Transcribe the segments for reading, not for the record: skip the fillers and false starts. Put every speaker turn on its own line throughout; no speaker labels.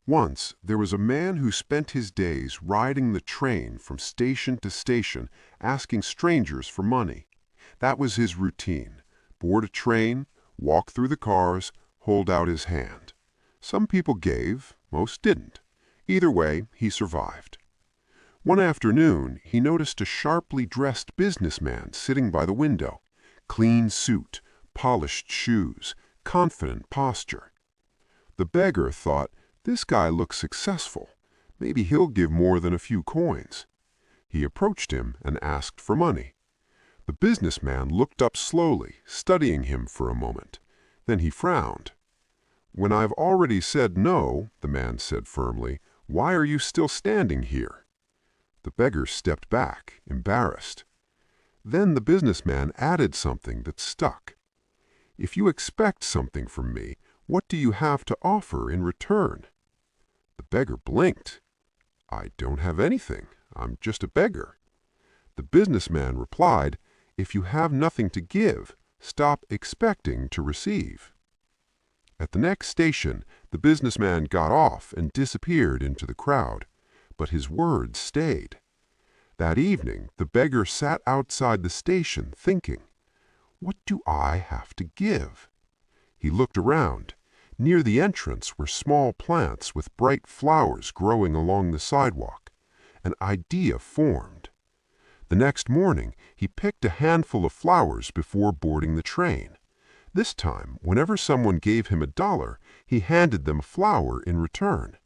Once, there was a man who spent his days riding the train from station to station, asking strangers for money. That was his routine. Board a train, walk through the cars, hold out his hand. Some people gave, most didn't. Either way, he survived. One afternoon, he noticed a sharply dressed businessman sitting by the window. Clean suit, polished shoes, confident posture. The beggar thought, "This guy looks successful. Maybe he'll give more than a few coins." He approached him and asked for money. The businessman looked up slowly, studying him for a moment. Then he frowned. "When I've already said no," the man said firmly, "why are you still standing here?" The beggar stepped back, embarrassed. Then the businessman added something that stuck. "If you expect something from me, what do you have to offer in return?" The beggar blinked. "I don't have anything. I'm just a beggar." The businessman replied, "If you have nothing to give, stop expecting to receive." At the next station, the businessman got off and disappeared into the crowd, but his words stayed. That evening, the beggar sat outside the station thinking, "What do I have to give?" He looked around. Near the entrance were small plants with bright flowers growing along the sidewalk. An idea formed. The next morning, he picked a handful of flowers before boarding the train. This time, whenever someone gave him $1, he handed them a flower in return.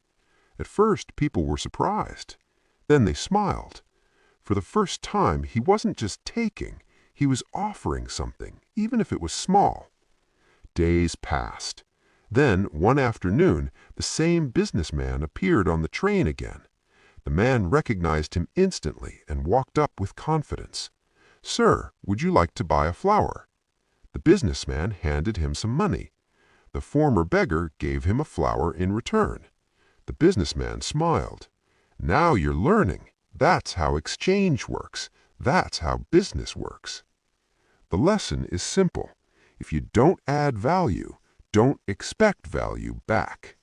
At first, people were surprised. Then they smiled. For the first time, he wasn't just taking, he was offering something, even if it was small. Days passed. Then, one afternoon, the same businessman appeared on the train again. The man recognized him instantly and walked up with confidence. "Sir, would you like to buy a flower?" The businessman handed him some money. The former beggar gave him a flower in return. The businessman smiled. "Now you're learning. That's how exchange works. That's how business works." The lesson is simple. If you don't add value, don't expect value back.